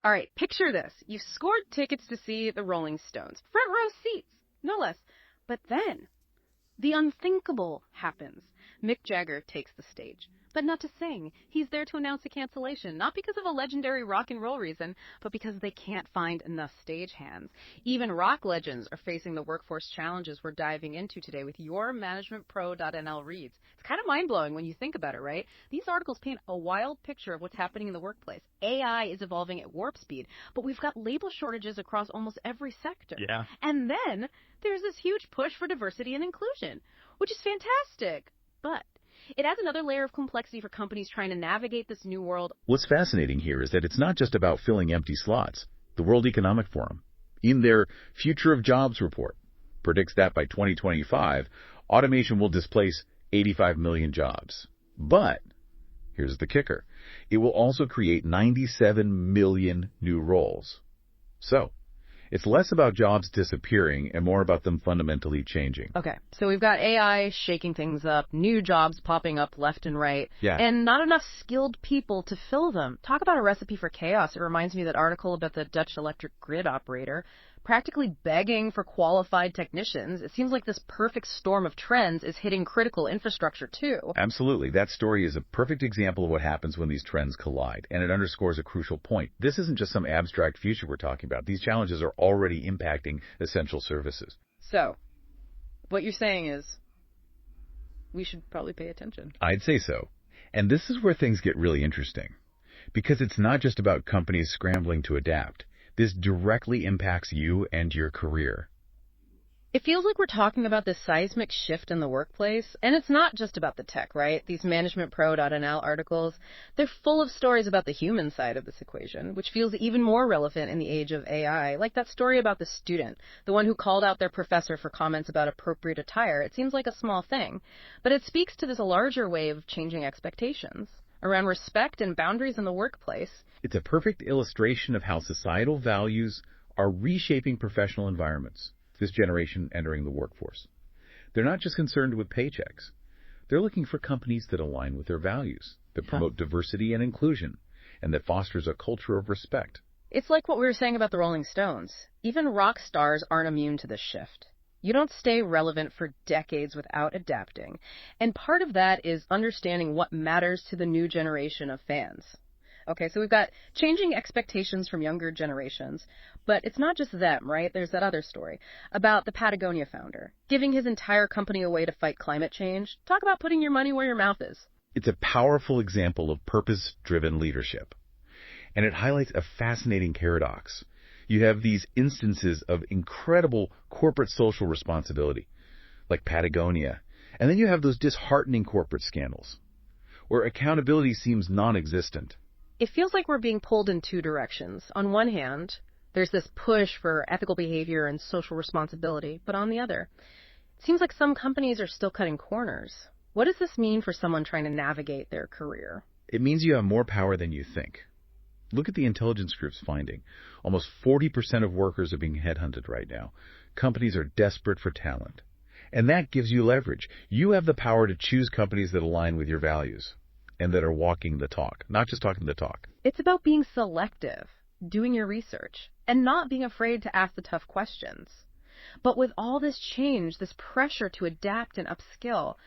All right, picture this. You've scored tickets to see the Rolling Stones. Front row seats, no less. But then, the unthinkable happens. Mick Jagger takes the stage. But not to sing. He's there to announce a cancellation, not because of a legendary rock and roll reason, but because they can't find enough stagehands. Even rock legends are facing the workforce challenges we're diving into today with your managementpro.nl reads. It's kind of mind-blowing when you think about it, right? These articles paint a wild picture of what's happening in the workplace. AI is evolving at warp speed, but we've got label shortages across almost every sector. Yeah. And then there's this huge push for diversity and inclusion, which is fantastic. But it adds another layer of complexity for companies trying to navigate this new world. What's fascinating here is that it's not just about filling empty slots. The World Economic Forum, in their Future of Jobs report, predicts that by 2025, automation will displace 85 million jobs. But here's the kicker. It will also create 97 million new roles. So, it's less about jobs disappearing and more about them fundamentally changing. Okay, so we've got AI shaking things up, new jobs popping up left and right, and not enough skilled people to fill them. Talk about a recipe for chaos. It reminds me of that article about the Dutch electric grid operator practically begging for qualified technicians. It seems like this perfect storm of trends is hitting critical infrastructure too. Absolutely. That story is a perfect example of what happens when these trends collide, and it underscores a crucial point. This isn't just some abstract future we're talking about. These challenges are already impacting essential services. So, what you're saying is we should probably pay attention. I'd say so. And this is where things get really interesting, because it's not just about companies scrambling to adapt. This directly impacts you and your career. It feels like we're talking about this seismic shift in the workplace, and it's not just about the tech, right? These managementpro.nl articles, they're full of stories about the human side of this equation, which feels even more relevant in the age of AI, like that story about the student, the one who called out their professor for comments about appropriate attire. It seems like a small thing, but it speaks to this larger wave of changing expectations around respect and boundaries in the workplace. It's a perfect illustration of how societal values are reshaping professional environments. This generation entering the workforce. They're not just concerned with paychecks. They're looking for companies that align with their values, that promote diversity and inclusion, and that fosters a culture of respect. It's like what we were saying about the Rolling Stones. Even rock stars aren't immune to this shift. You don't stay relevant for decades without adapting. And part of that is understanding what matters to the new generation of fans. Okay, so we've got changing expectations from younger generations, but it's not just them, right? There's that other story about the Patagonia founder giving his entire company away to fight climate change. Talk about putting your money where your mouth is. It's a powerful example of purpose-driven leadership, and it highlights a fascinating paradox. You have these instances of incredible corporate social responsibility, like Patagonia, and then you have those disheartening corporate scandals, where accountability seems non-existent. It feels like we're being pulled in two directions. On one hand, there's this push for ethical behavior and social responsibility, but on the other, it seems like some companies are still cutting corners. What does this mean for someone trying to navigate their career? It means you have more power than you think. Look at the intelligence group's finding. Almost 40% of workers are being headhunted right now. Companies are desperate for talent. And that gives you leverage. You have the power to choose companies that align with your values and that are walking the talk, not just talking the talk. It's about being selective, doing your research, and not being afraid to ask the tough questions. But with all this change, this pressure to adapt and upskill,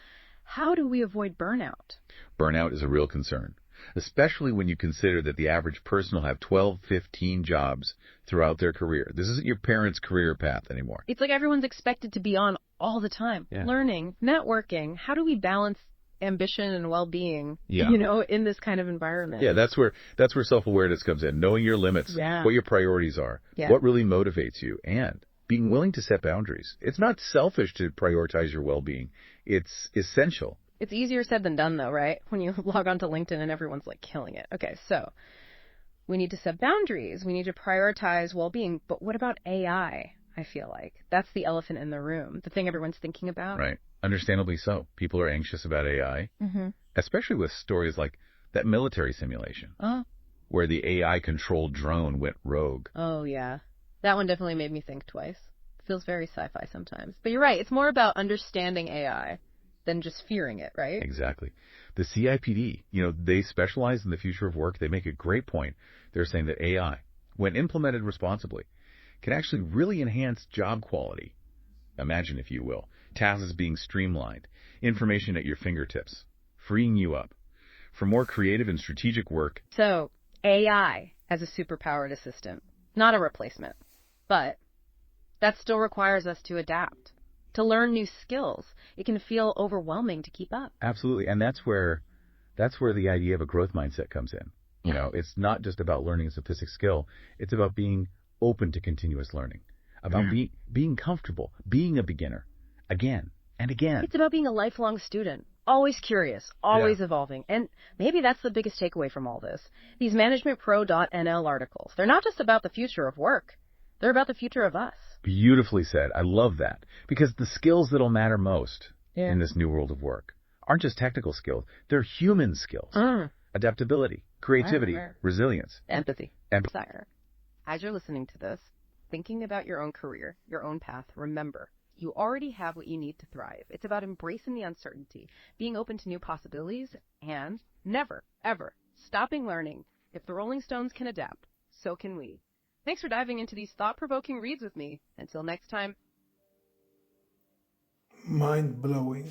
how do we avoid burnout? Burnout is a real concern, especially when you consider that the average person will have 12, 15 jobs throughout their career. This isn't your parents' career path anymore. It's like everyone's expected to be on all the time, learning, networking. How do we balance ambition and well-being, in this kind of environment? Yeah, that's where self-awareness comes in, knowing your limits, what your priorities are, what really motivates you, and being willing to set boundaries. It's not selfish to prioritize your well-being. It's essential. It's easier said than done, though, right? When you log on to LinkedIn and everyone's like killing it. Okay, so we need to set boundaries. We need to prioritize well-being. But what about AI? I feel like that's the elephant in the room, the thing everyone's thinking about. Right. Understandably so. People are anxious about AI, especially with stories like that military simulation where the AI-controlled drone went rogue. Oh, yeah. That one definitely made me think twice. It feels very sci-fi sometimes. But you're right. It's more about understanding AI than just fearing it, right? Exactly. The CIPD, they specialize in the future of work. They make a great point. They're saying that AI, when implemented responsibly, can actually really enhance job quality. Imagine, if you will, tasks being streamlined, information at your fingertips, freeing you up for more creative and strategic work. So, AI as a superpowered assistant, not a replacement. But that still requires us to adapt, to learn new skills. It can feel overwhelming to keep up. Absolutely. And that's where the idea of a growth mindset comes in. It's not just about learning a specific skill. It's about being open to continuous learning, about being comfortable, being a beginner again and again. It's about being a lifelong student, always curious, always evolving. And maybe that's the biggest takeaway from all this. These managementpro.nl articles, they're not just about the future of work. They're about the future of us. Beautifully said. I love that. Because the skills that'll matter most in this new world of work aren't just technical skills. They're human skills. Adaptability, creativity, resilience. Empathy. Sire, as you're listening to this, thinking about your own career, your own path, remember, you already have what you need to thrive. It's about embracing the uncertainty, being open to new possibilities, and never, ever stopping learning. If the Rolling Stones can adapt, so can we. Thanks for diving into these thought-provoking reads with me. Until next time. Mind-blowing.